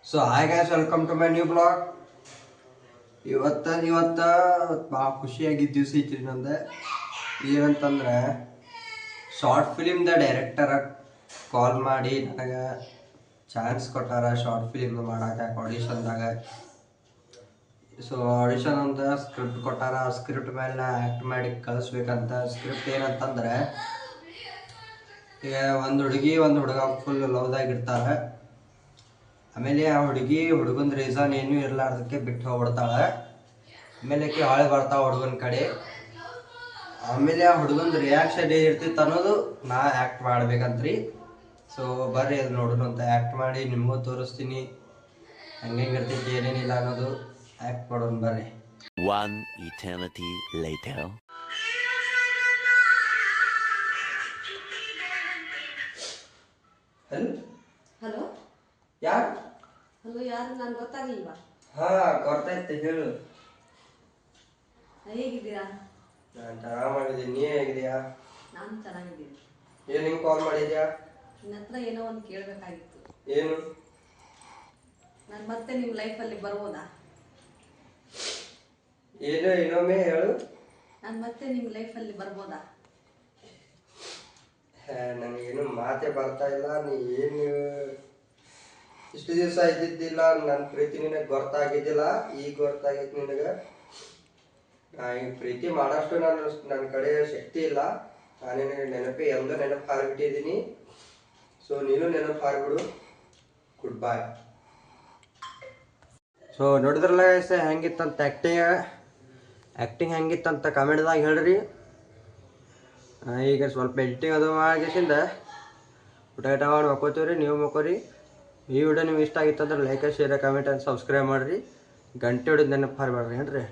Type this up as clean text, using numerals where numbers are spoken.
So hi guys, welcome to my new blog. ಇವತ್ತು ಭಾಳ ಖುಷಿಯಾಗಿದ್ದ ದಿವಸ ಐತ್ರಿ ನಂದು. ಏನಂತಂದ್ರೆ ಶಾರ್ಟ್ ಫಿಲಿಮ್ದ ಡೈರೆಕ್ಟರ್ ಕಾಲ್ ಮಾಡಿ ನನಗೆ ಚಾನ್ಸ್ ಕೊಟ್ಟಾರ ಶಾರ್ಟ್ ಫಿಲಿಮ್ ಮಾಡಕ್ಕೆ ಆಡಿಷನ್ದಾಗ. ಸೊ ಆಡಿಷನ್ ಅಂತ ಸ್ಕ್ರಿಪ್ಟ್ ಕೊಟ್ಟಾರ. ಆ ಸ್ಕ್ರಿಪ್ಟ್ ಮೇಲೆ ಆ್ಯಕ್ಟ್ ಮಾಡಿ ಕಳಿಸ್ಬೇಕಂತ. ಸ್ಕ್ರಿಪ್ಟ್ ಏನಂತಂದ್ರೆ, ಈಗ ಒಂದು ಹುಡುಗಿ ಒಂದು ಹುಡುಗ ಫುಲ್ ಲವ್ದಾಗಿರ್ತಾರೆ. ಆಮೇಲೆ ಆ ಹುಡುಗನ ರೀಸನ್ ಏನೂ ಇರಲಾರ್ದಕ್ಕೆ ಬಿಟ್ಟು ಹೋಗ್ಬಿಡ್ತಾಳೆ. ಆಮೇಲೆ ಆಕೆ ಹಾಳೆ ಬರ್ತಾವೆ ಹುಡುಗನ ಕಡೆ. ಆಮೇಲೆ ಆ ಹುಡುಗನ ರಿಯಾಕ್ಷನ್ ಏನಿರ್ತಿತ್ತು ಅನ್ನೋದು ನಾ ಆ್ಯಕ್ಟ್ ಮಾಡ್ಬೇಕಂತ್ರಿ. ಸೊ ಬರ್ರಿ ಅದು ನೋಡೋಣ ಅಂತ ಆ್ಯಕ್ಟ್ ಮಾಡಿ ನಿಮಗೂ ತೋರಿಸ್ತೀನಿ ಹೆಂಗಿರ್ತೈತಿ ಏನೇನಿಲ್ಲ ಅನ್ನೋದು. ಆ್ಯಕ್ಟ್ ಮಾಡೋಣ ಬರ್ರಿ. One eternity later. Hello hello ಯಾರು? ಹಲೋ, ಯಾರು? ನಾನು ಗೊತ್ತಾಗ್ಲಿಲ್ವಾ? ಹಾ, ಗೊತ್ತಾಯ್ತು, ಹೇಳು. ಹೇಗಿದ್ದೀರಾ? ನಾನು ಆರಾಮಾಗಿದ್ದೀನಿ. ನೀ ಹೇಗಿದೆಯಾ? ನಾನು ಚೆನ್ನಾಗಿದ್ದೀನಿ. ಏನು ಹಿಂಗೆ ಕಾಲ್ ಮಾಡಿದ್ಯಾ? ನಿನ್ನ ಹತ್ರ ಏನೋ ಒಂದು ಕೇಳಬೇಕಾಗಿತ್ತು. ಏನು? ನಾನು ಮತ್ತೆ ನಿಮ್ಮ ಲೈಫಲ್ಲಿ ಬರ್ಬೋದಾ? ಏನು ಇನ್ನೊಮ್ಮೆ ಹೇಳು. ನಾನು ಮತ್ತೆ ನಿಮ್ಮ ಲೈಫಲ್ಲಿ ಬರ್ಬೋದಾ? ನನಗೇನು ಮಾತೇ ಬರ್ತಾ ಇಲ್ಲ. ನೀ ಏನು ಇಷ್ಟು ದಿವಸ ಇದ್ದಿದ್ದಿಲ್ಲ, ನನ್ನ ಪ್ರೀತಿ ನಿನಗೆ ಗೊತ್ತಾಗಿದ್ದಿಲ್ಲ, ಈಗ ಗೊತ್ತಾಗೈತಿ ನಿನಗೆ. ಈ ಪ್ರೀತಿ ಮಾಡೋಷ್ಟು ನನ್ನ ಕಡೆ ಶಕ್ತಿ ಇಲ್ಲ. ನಾನು ನೆನಪೇ ಎಲ್ಲ ನೆನಪು ಹಾರಿಬಿಟ್ಟಿದ್ದೀನಿ. ಸೊ ನೀನು ನೆನಪು ಹಾರಿಬಿಡು. ಗುಡ್ ಬಾಯ್. ಸೊ ನೋಡಿದ್ರಲ್ಲ ಹೆಂಗಿತ್ತಂತ ಆ್ಯಕ್ಟಿಂಗ್ ಹೆಂಗಿತ್ತಂತ ಕಮೆಂಟ್ದಾಗ ಹೇಳ್ರಿ. ಈಗ ಸ್ವಲ್ಪ ಎಡಿಟಿಂಗ್ ಅದು ಮಾಡಿಸಿಂದ ಊಟ ಮಾಡಿ ಮಕ್ಕೋತೀವಿ ರೀ. ನೀವು ಮಕ್ಕೋರಿ. ಈ ವಿಡಿಯೋ ನಿಮ್ಗೆ ಇಷ್ಟ ಆಗಿತ್ತಂದ್ರೆ like, share, comment and subscribe ಮಾಡಿರಿ. ಗಂಟೆ ಹೊಡಿದು ನೆನಪು ಹಾರಬೇಡ್ರಿ ಏನ್ರಿ.